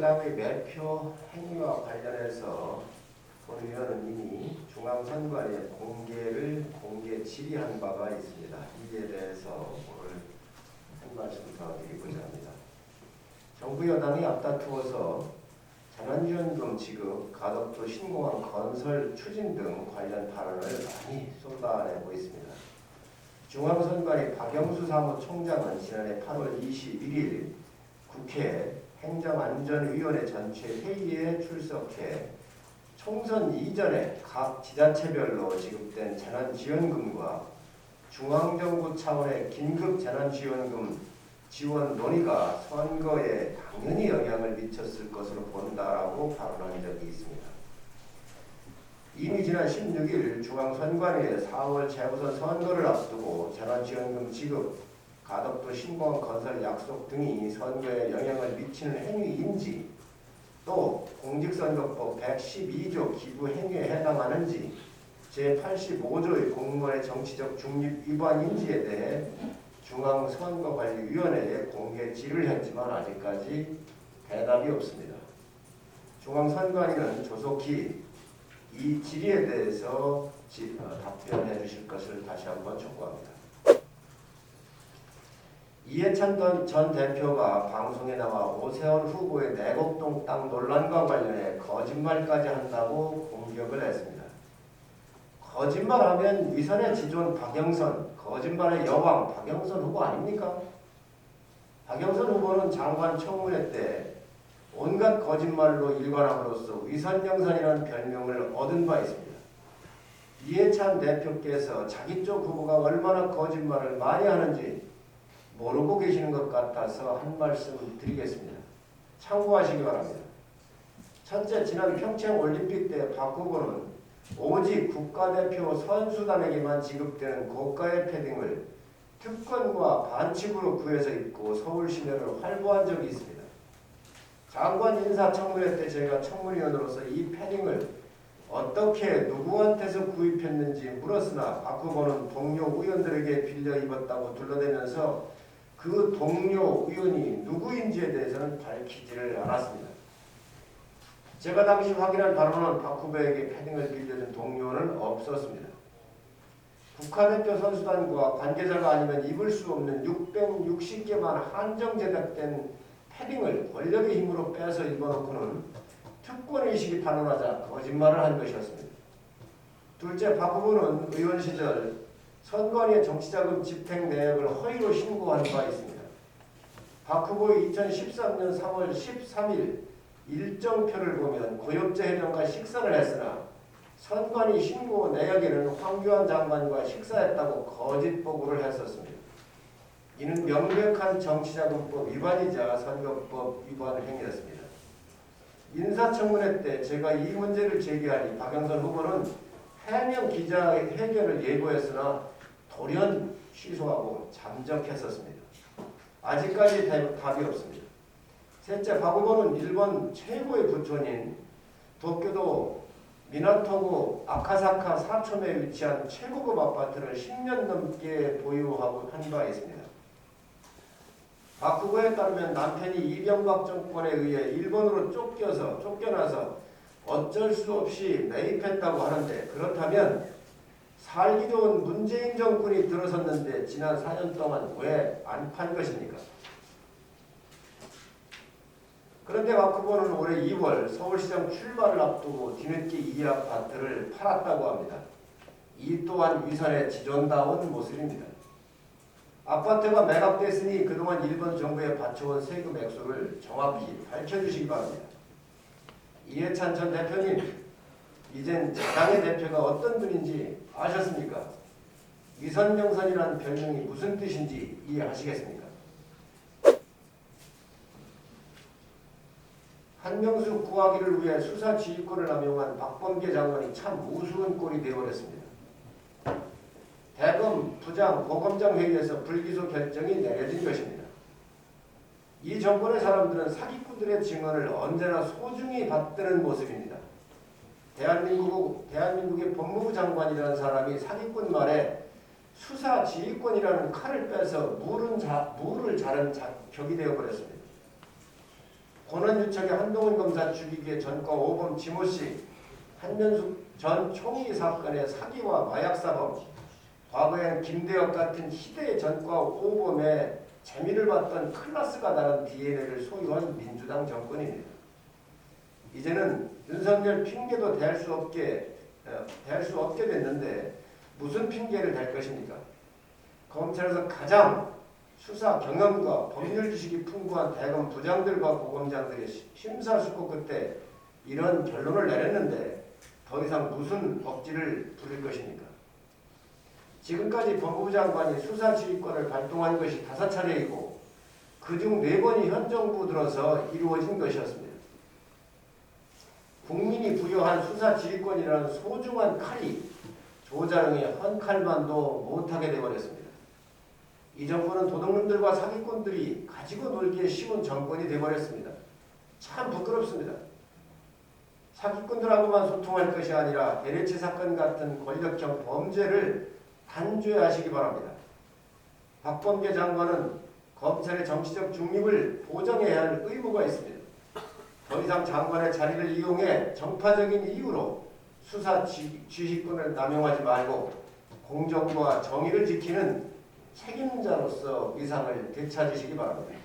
여당의 매표 행위와 관련해서 본위원은 이미 중앙선관위에 공개 질의한 바가 있습니다. 이에 대해서 오늘 한 말씀 더 드리고자 합니다. 정부 여당이 앞다투어서 재난지원금 지급, 가덕도 신공항 건설 추진 등 관련 발언을 많이 쏟아내고 있습니다. 중앙선관위 박영수 사무총장은 지난해 8월 21일 국회 행정안전위원회 전체 회의에 출석해 총선 이전에 각 지자체별로 지급된 재난지원금과 중앙정부 차원의 긴급재난지원금 지원 논의가 선거에 당연히 영향을 미쳤을 것으로 본다라고 발언한 적이 있습니다. 이미 지난 16일 중앙선관위의 4월 재보선 선거를 앞두고 재난지원금 지급, 가덕도 신공항 건설 약속 등이 선거에 영향을 미치는 행위인지 또 공직선거법 112조 기부 행위에 해당하는지 제85조의 공무원의 정치적 중립 위반인지에 대해 중앙선거관리위원회에 공개 질의를 했지만 아직까지 대답이 없습니다. 중앙선관위는 조속히 이 질의에 대해서 답변해 주실 것을 다시 한번 촉구합니다. 이해찬 전 대표가 방송에 나와 오세훈 후보의 내곡동 땅 논란과 관련해 거짓말까지 한다고 공격을 했습니다. 거짓말하면 위선의 지존 박영선, 거짓말의 여왕 박영선 후보 아닙니까? 박영선 후보는 장관 청문회 때 온갖 거짓말로 일관함으로써 위선영산이라는 별명을 얻은 바 있습니다. 이해찬 대표께서 자기 쪽 후보가 얼마나 거짓말을 많이 하는지 모르고 계시는 것 같아서 한 말씀 드리겠습니다. 참고하시기 바랍니다. 첫째, 지난 평창올림픽 때 박 후보는 오직 국가대표 선수단에게만 지급되는 고가의 패딩을 특권과 반칙으로 구해서 입고 서울 시내를 활보한 적이 있습니다. 장관 인사청문회 때 제가 청문위원으로서 이 패딩을 어떻게 누구한테서 구입했는지 물었으나 박 후보는 동료 의원들에게 빌려 입었다고 둘러대면서 그 동료 의원이 누구인지에 대해서는 밝히지를 않았습니다. 제가 당시 확인한 바로는 박 후보에게 패딩을 빌려준 동료는 없었습니다. 국가대표 선수단과 관계자가 아니면 입을 수 없는 660개만 한정 제작된 패딩을 권력의 힘으로 빼서 입어놓고는 특권의식이 반론하자 거짓말을 한 것이었습니다. 둘째, 박 후보는 의원 시절 선관위의 정치자금 집행 내역을 허위로 신고한 바 있습니다. 박 후보의 2013년 3월 13일 일정표를 보면 고엽제 회장과 식사를 했으나 선관위 신고 내역에는 황교안 장관과 식사했다고 거짓 보고를 했었습니다. 이는 명백한 정치자금법 위반이자 선거법 위반 행위였습니다. 인사청문회 때 제가 이 문제를 제기하니 박영선 후보는 해명 기자회견을 예고했으나 돌연 취소하고 잠적했었습니다. 아직까지 답이 없습니다. 셋째, 박 후보는 일본 최고의 부촌인 도쿄도 미나토구 아카사카 사촌에 위치한 최고급 아파트를 10년 넘게 보유하고 한 바 있습니다. 박 후보에 따르면 남편이 이명박 정권에 의해 일본으로 쫓겨나서 어쩔 수 없이 매입했다고 하는데 그렇다면 살기 좋은 문재인 정권이 들어섰는데 지난 4년 동안 왜 안 판 것입니까? 그런데 박 후보는 올해 2월 서울시장 출마를 앞두고 뒤늦게 이 아파트를 팔았다고 합니다. 이 또한 위선의 지존다운 모습입니다. 아파트가 매각됐으니 그동안 일본 정부에 바쳐온 세금 액수를 정확히 밝혀주시기 바랍니다. 이해찬 전 대표님, 이젠 자당의 대표가 어떤 분인지 아셨습니까? 위선영산이라는 별명이 무슨 뜻인지 이해하시겠습니까? 한명수 구하기를 위해 수사지휘권을 남용한 박범계 장관이 참 우스운 꼴이 되어버렸습니다. 대검 부장 고검장 회의에서 불기소 결정이 내려진 것입니다. 이 정권의 사람들은 사기꾼들의 증언을 언제나 소중히 받드는 모습입니다. 대한민국의 법무부 장관이라는 사람이 사기꾼 말에 수사지휘권이라는 칼을 빼서 물을 자른 격이 되어버렸습니다. 권한유착의 한동훈 검사 죽이기의 전과 5범 지모씨, 한면숙 전 총리 사건의 사기와 마약사범, 과거엔 김대엽 같은 희대의 전과 5범에 재미를 봤던 클라스가 다른 DNA를 소유한 민주당 정권입니다. 이제는 윤석열 핑계도 대할 수 없게 됐는데 무슨 핑계를 댈 것입니까? 검찰에서 가장 수사 경험과 법률 지식이 풍부한 대검 부장들과 고검장들의 심사숙고 끝에 이런 결론을 내렸는데 더 이상 무슨 억지를 부릴 것입니까? 지금까지 법무부 장관이 수사 지휘권을 발동한 것이 5차례이고 그중 4번이 현 정부 들어서 이루어진 것이었습니다. 국민이 부여한 수사 지휘권이라는 소중한 칼이 조자룡의 한 칼만도 못하게 되어버렸습니다. 이 정부는 도둑놈들과 사기꾼들이 가지고 놀기에 쉬운 정권이 되어버렸습니다. 참 부끄럽습니다. 사기꾼들하고만 소통할 것이 아니라 LH 사건 같은 권력형 범죄를 단죄하시기 바랍니다. 박범계 장관은 검찰의 정치적 중립을 보장해야 할 의무가 있습니다. 더 이상 장관의 자리를 이용해 정파적인 이유로 수사 지휘권을 남용하지 말고 공정과 정의를 지키는 책임자로서 위상을 되찾으시기 바랍니다.